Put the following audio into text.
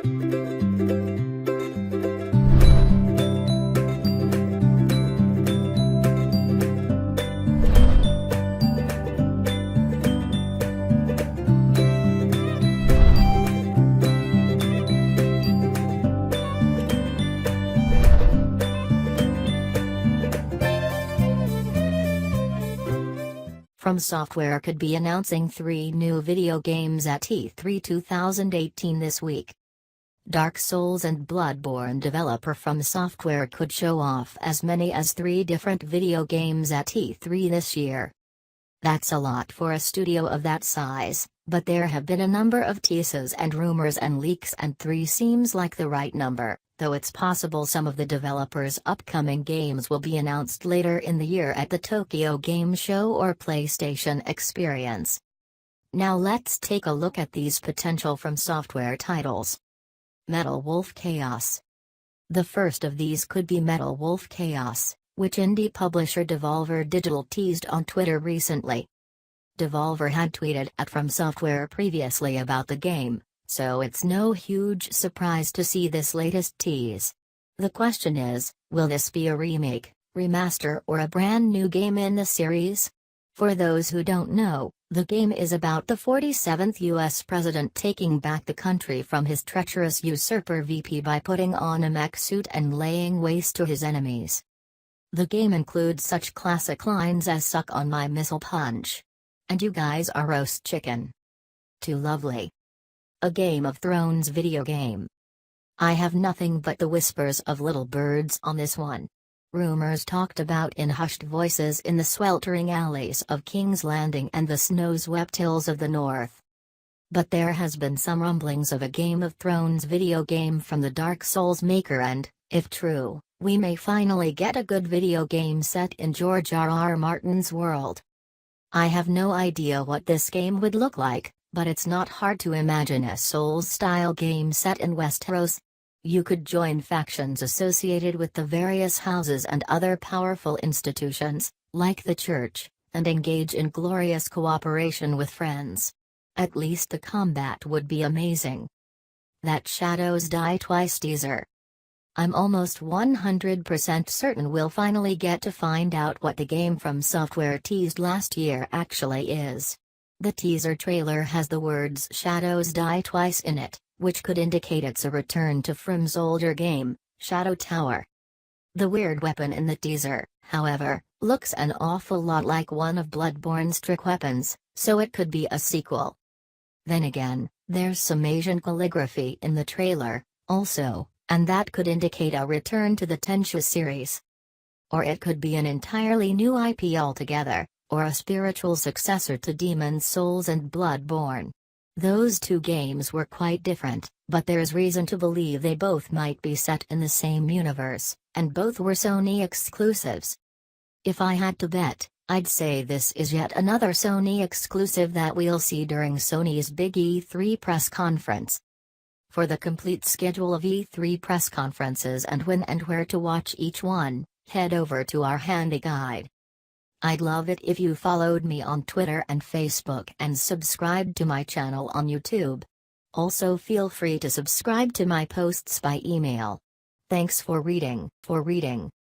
From Software could be announcing 3 new video games at E3 2018 this week. Dark Souls and Bloodborne developer From Software could show off as many as 3 different video games at E3 this year. That's a lot for a studio of that size, but there have been a number of teases and rumors and leaks, and 3 seems like the right number, though it's possible some of the developers' upcoming games will be announced later in the year at the Tokyo Game Show or PlayStation Experience. Now let's take a look at these potential From Software titles. Metal Wolf Chaos. The first of these could be Metal Wolf Chaos, which indie publisher Devolver Digital teased on Twitter recently. Devolver had tweeted at From Software previously about the game, so it's no huge surprise to see this latest tease. The question is, will this be a remake, remaster, or a brand new game in the series? For those who don't know, the game is about the 47th US president taking back the country from his treacherous usurper VP by putting on a mech suit and laying waste to his enemies. The game includes such classic lines as "suck on my missile punch" and "you guys are roast chicken." Too lovely. A Game of Thrones video game. I have nothing but the whispers of little birds on this one. Rumors talked about in hushed voices in the sweltering alleys of King's Landing and the snow-swept hills of the north. But there has been some rumblings of a Game of Thrones video game from the Dark Souls maker, and, if true, we may finally get a good video game set in George R.R. Martin's world. I have no idea what this game would look like, but it's not hard to imagine a Souls-style game set in Westeros. You could join factions associated with the various houses and other powerful institutions, like the church, and engage in glorious cooperation with friends. At least the combat would be amazing. That Shadows Die Twice teaser. I'm almost 100% certain we'll finally get to find out what the game From Software teased last year actually is. The teaser trailer has the words "Shadows Die Twice" in it, which could indicate it's a return to From's older game, Shadow Tower. The weird weapon in the teaser, however, looks an awful lot like one of Bloodborne's trick weapons, so it could be a sequel. Then again, there's some Asian calligraphy in the trailer, also, and that could indicate a return to the Tenchu series. Or it could be an entirely new IP altogether, or a spiritual successor to Demon's Souls and Bloodborne. Those 2 games were quite different, but there's reason to believe they both might be set in the same universe, and both were Sony exclusives. If I had to bet, I'd say this is yet another Sony exclusive that we'll see during Sony's big E3 press conference. For the complete schedule of E3 press conferences and when and where to watch each one, head over to our handy guide. I'd love it if you followed me on Twitter and Facebook and subscribed to my channel on YouTube. Also feel free to subscribe to my posts by email. Thanks for reading.